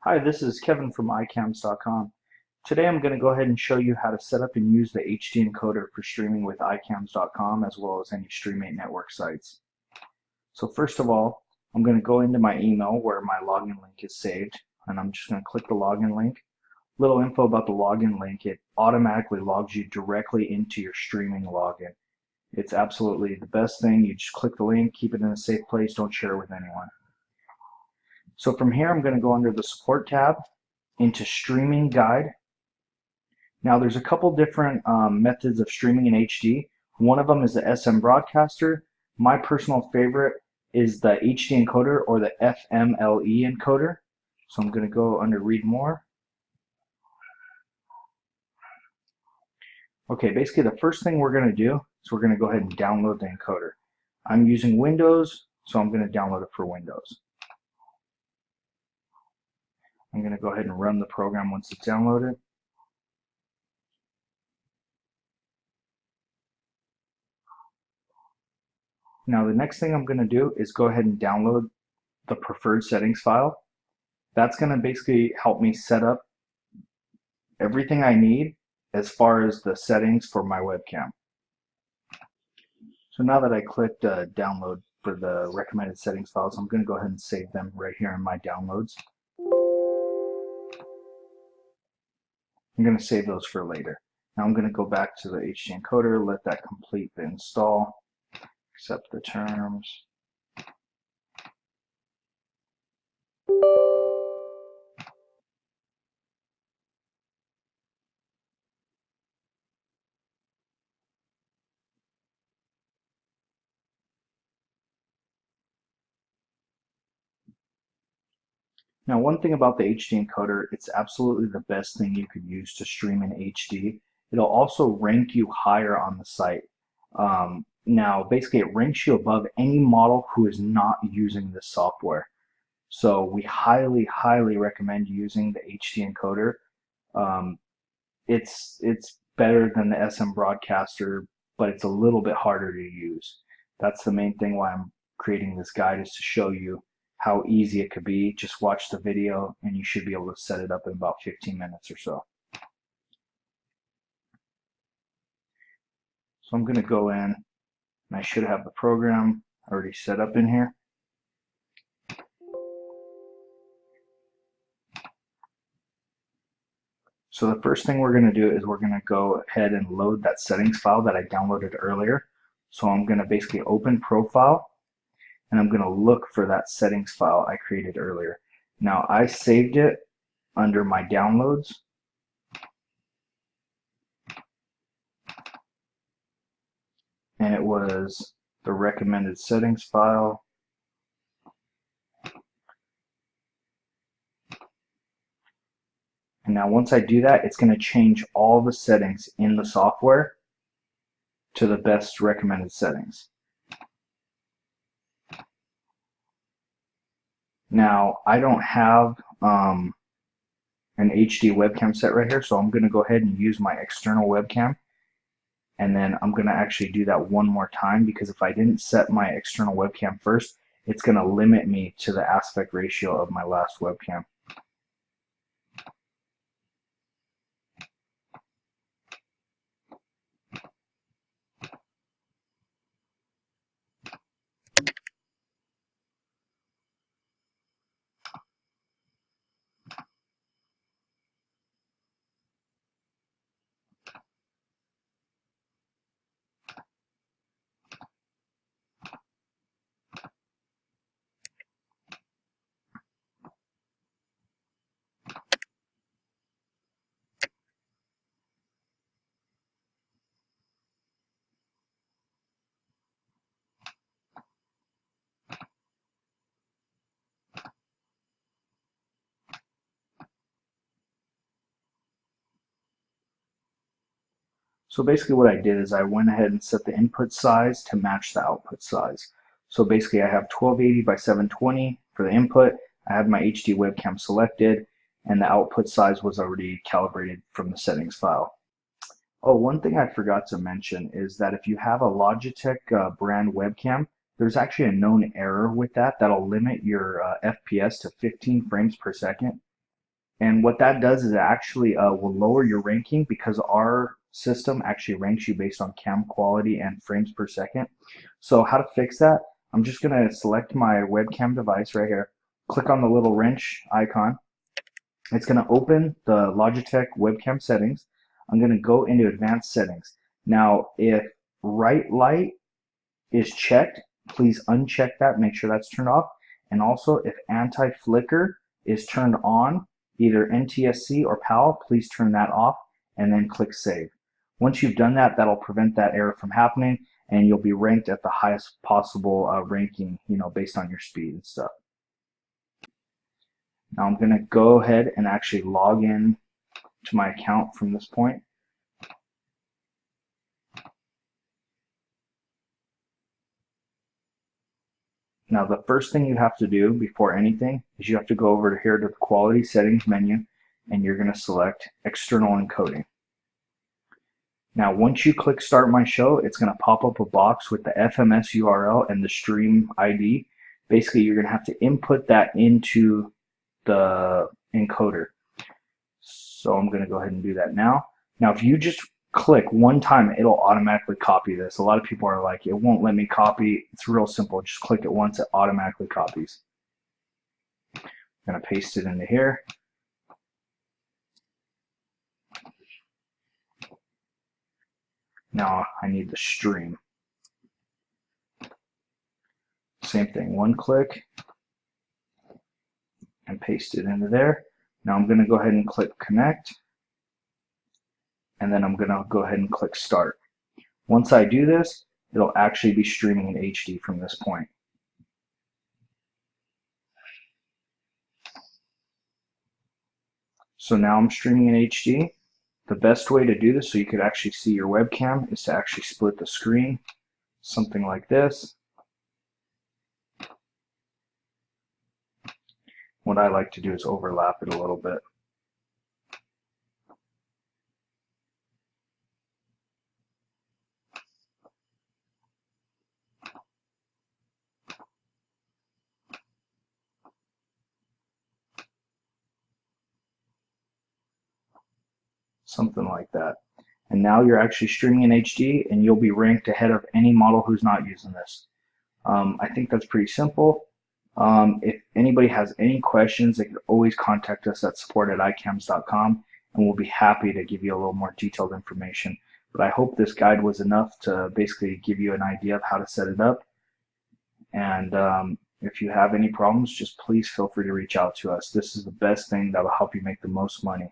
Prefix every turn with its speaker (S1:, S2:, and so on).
S1: Hi, this is Kevin from Icamz.com. Today I'm going to go ahead and show you how to set up and use the HD encoder for streaming with Icamz.com as well as any Streamate network sites. So first of all, I'm going to go into my email where my login link is saved, and I'm just going to click the login link. Little info about the login link: it automatically logs you directly into your streaming login. It's absolutely the best thing. You just click the link, keep it in a safe place, don't share it with anyone. So from here, I'm going to go under the support tab into streaming guide. Now there's a couple different methods of streaming in HD. One of them is the SM broadcaster. My personal favorite is the HD encoder or the FMLE encoder. So I'm going to go under read more. Okay, basically the first thing we're going to do is we're going to go ahead and download the encoder. I'm using Windows, so I'm going to download it for Windows. I'm going to go ahead and run the program once it's downloaded. Now the next thing I'm going to do is go ahead and download the preferred settings file. That's going to basically help me set up everything I need as far as the settings for my webcam. So now that I clicked download for the recommended settings files, I'm going to go ahead and save them right here in my downloads. I'm going to save those for later. Now I'm going to go back to the HD encoder, let that complete the install, accept the terms. Now, one thing about the HD encoder, it's absolutely the best thing you could use to stream in HD. It'll also rank you higher on the site. Now, basically, it ranks you above any model who is not using this software. So we highly, highly recommend using the HD encoder. It's better than the SM broadcaster, but it's a little bit harder to use. That's the main thing why I'm creating this guide, is to show you how easy it could be. Just watch the video and you should be able to set it up in about 15 minutes or so. So I'm going to go in, and I should have the program already set up in here. So the first thing we're going to do is we're going to go ahead and load that settings file that I downloaded earlier. So I'm going to basically open Profile, and I'm going to look for that settings file I created earlier. Now I saved it under my downloads. And it was the recommended settings file. And now once I do that, it's going to change all the settings in the software to the best recommended settings. Now, I don't have an HD webcam set right here, so I'm going to go ahead and use my external webcam. And then I'm going to actually do that one more time, because if I didn't set my external webcam first, it's going to limit me to the aspect ratio of my last webcam. So basically what I did is I went ahead and set the input size to match the output size. So basically I have 1280 by 720 for the input. I have my HD webcam selected, and the output size was already calibrated from the settings file. Oh, one thing I forgot to mention is that if you have a Logitech brand webcam, there's actually a known error with that that'll limit your FPS to 15 frames per second. And what that does is it actually will lower your ranking because our system actually ranks you based on cam quality and frames per second. So how to fix that? I'm just going to select my webcam device right here, click on the little wrench icon. It's going to open the Logitech webcam settings. I'm going to go into advanced settings. Now, if right light is checked, please uncheck that, make sure that's turned off. And also, if anti-flicker is turned on, either NTSC or PAL, please turn that off and then click save. Once you've done that, that'll prevent that error from happening, and you'll be ranked at the highest possible ranking, based on your speed and stuff. Now I'm going to go ahead and actually log in to my account from this point. Now the first thing you have to do before anything is you have to go over to here to the quality settings menu, and you're going to select external encoding. Now once you click start my show, it's going to pop up a box with the FMS URL and the stream ID. Basically you're going to have to input that into the encoder. So I'm going to go ahead and do that now. Now if you just click one time, it'll automatically copy this. A lot of people are like, it won't let me copy. It's real simple. Just click it once, it automatically copies. I'm going to paste it into here. Now I need the stream. Same thing, one click and paste it into there. Now I'm going to go ahead and click connect, and then I'm going to go ahead and click start. Once I do this, it'll actually be streaming in HD from this point. So now I'm streaming in HD. The best way to do this so you could actually see your webcam is to actually split the screen, something like this. What I like to do is overlap it a little bit. Something like that. And now you're actually streaming in HD, and you'll be ranked ahead of any model who's not using this. I think that's pretty simple. If anybody has any questions, they can always contact us at support@icamz.com, and we'll be happy to give you a little more detailed information. But I hope this guide was enough to basically give you an idea of how to set it up. And if you have any problems, just please feel free to reach out to us. This is the best thing that will help you make the most money.